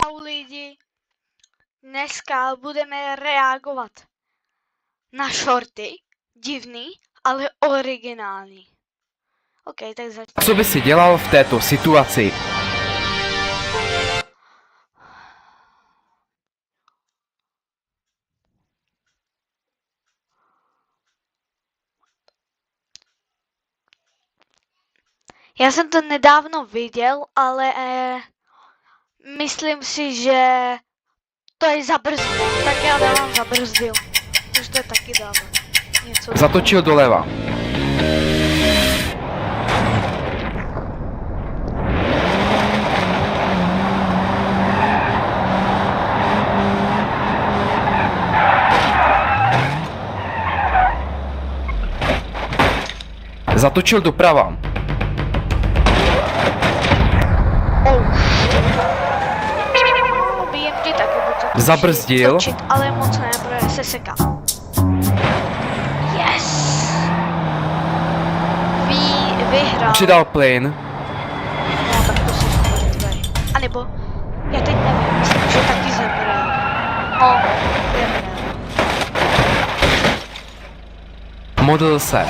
Čau lidi, dneska budeme reagovat na shorty, divný, ale originální. OK, tak začneme. Co by si dělal v této situaci? Já jsem to nedávno viděl, ale myslím si, že to je zabrzdil. Tak já dávám zabrzdil. Už to je taky dávno. Něco Zatočil doleva. Zatočil doprava. BMG taky budu Zabrzdil. točit, ale moc ne, protože se seká. Yes! Vyhrál. Přidal plyn. No, tak to si mrtvej. A nebo, já teď nevím, myslím, že taky zemřel. No, zemřel. Modlil se.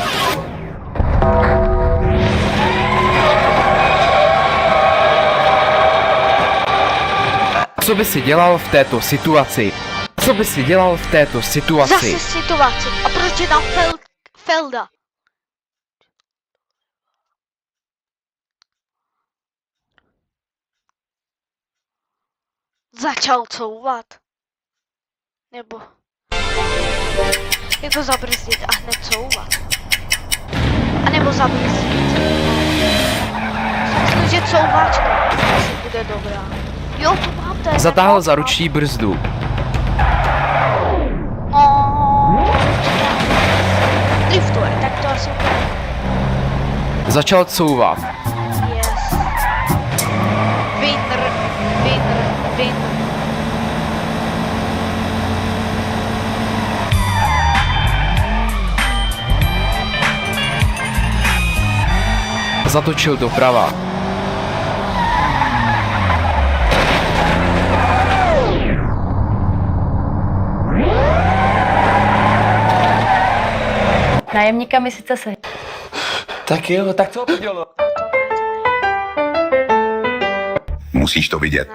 Co by si dělal v této situaci? Co by si dělal v této situaci? Zase situace. A proč je tam Felda? Začal couvat. Nebo jako zabrzdit a hned couvat. A nebo zabrzdit. Myslím, že couváčka asi bude dobrá. Jo, to mám tady. Zatáhl za ruční brzdu. Liftuje, tak to asi bude. Začal couvat. Yes. Winner. Zatočil doprava. Nájemníka mi sice se... Tak jo, tak to udělal. Musíš to vidět.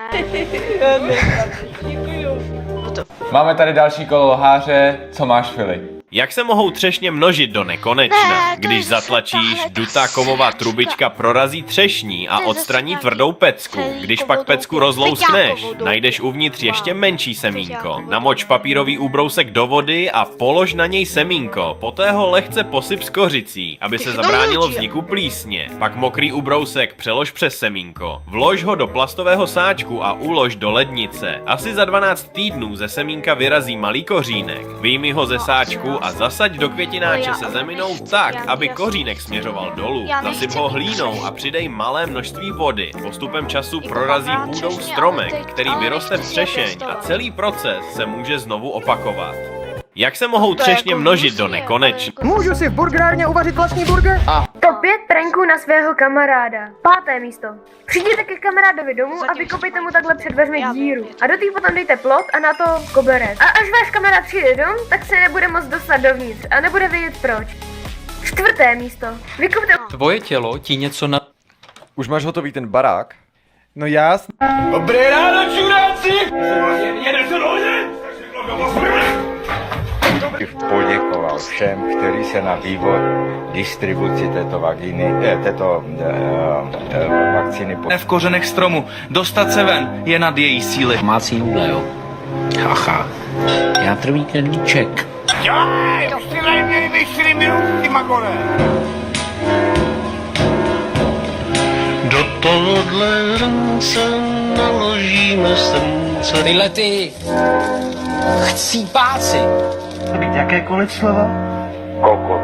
Máme tady další kolo loháře, co máš, Fili? Jak se mohou třešně množit do nekonečna, Ne, to když je zase zatlačíš, tahle dutá kovová trubička prorazí třešní a To je zase odstraní nějaký tvrdou pecku. celý Když kovou pak pecku doutku, rozlouskneš, feťákovou doutku. najdeš uvnitř ještě Wow. menší semínko. Feťákovou Namoč doutku. papírový úbrousek do vody a polož na něj semínko. Poté ho lehce posyp s kořicí, aby se Ty zabránilo hnojil, vzniku plísně. Pak mokrý úbrousek přelož přes semínko. Vlož ho do plastového sáčku a ulož do lednice. Asi za 12 týdnů ze semínka vyrazí malý kořínek. Vyjmi ho ze sáčku a zasaď do květináče se zeminou tak, aby kořínek směřoval dolů. Zasyp ho hlínou a přidej malé množství vody. Postupem času prorazí půdou stromek, který vyroste v třešeň a celý proces se může znovu opakovat. Jak se mohou třešně množit do nekonečna? Můžu si v burgerárně uvařit vlastní burger? Top 5 pranků na svého kamaráda. 5. místo. Přijděte ke kamarádovi domů a vykopejte mu takhle před dveřmi díru. A do té potom dejte plot a na to koberec. A až váš kamarád přijde dom, tak se nebude moc dostat dovnitř a nebude vědět proč. 4. místo. Vykopte... Tvoje tělo ti něco na... Už máš hotový ten barák? No jasně. Dobré ráno, čuráci! Poděkoval všem, kteří se na vývoj distribuci této vakcíny Ne v kořenech stromu. Dostat se ven je nad její síly. Domácí nudle, jo. Haha. Játrový knedlíček. Do tohohle hrnce naložíme srdce. Tyhle ty chcípáci. Být jakékoliv slovo? kokot.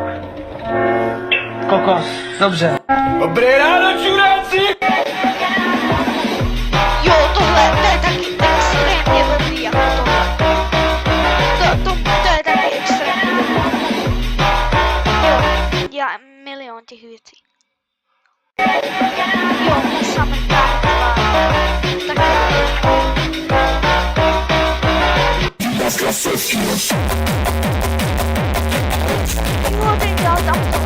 Kokos. Dobře. Dobré ráno, čuráci! Jo, tohle, to je taky extrémně dobrý, jako tohle. To je taky extrémně dobrý. Jo, dělá milion těch věcí. Jo, samé tak. Jo, ten dělal tam to.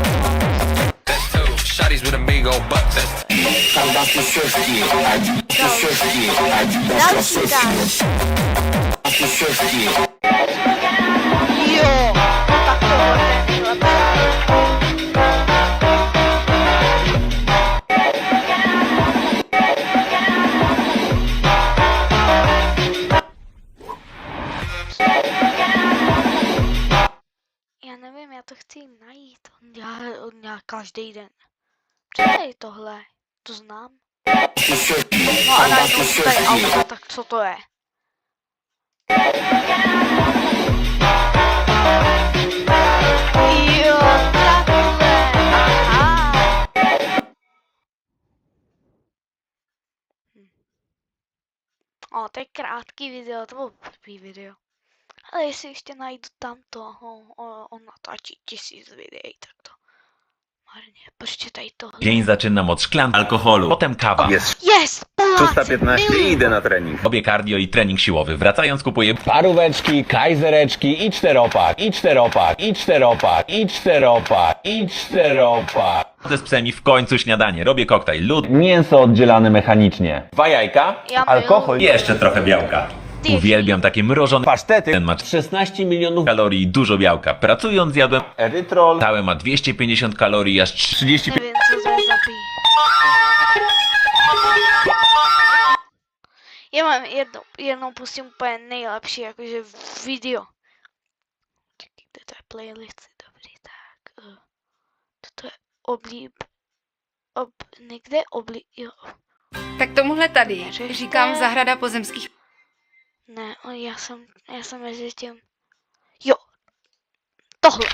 Další dál. Jo, tak tohle je nejlepší. Já nevím, já to chci najít. On dělá každý den. Přidej tohle, to znám. No a najednou jsou tady auta, tak co to je? Jo, takhle, aha. O, to je krátký video, to bylo první video. Ale jestli ještě najdu tamto, on natáčí 1000 videí, tak to marně, prostě tady tohle. Dzień zaczynam od szklanki alkoholu, potem kawa. Yes! Poláci, 315 i idę na trening. Robię cardio i trening siłowy. Wracając kupuję Paróweczki, kajzereczki i czteropak, i czteropak, i czteropak, i czteropak, i czteropak. z psem i w końcu śniadanie. Robię koktajl, lód, Mięso oddzielane mechanicznie. 2 jajka, Ja alkohol, i jeszcze trochę białka. Uwielbiam takie mrożone. pasztety, Ten ma 16 milionów kalorii i dużo białka. Pracując zjadłem erytrol, całe ma 250 kalorii, aż 30 nevím, co to je za pí. Já mám jednou pustím úplně nejlepší jakože video. Čekajte, to je playlist, dobrý, tak. Toto je jo. Tak tomuhle tady Neřešte. říkám zahrada pozemských. Ne, já jsem mezi tím. Jo, tohle.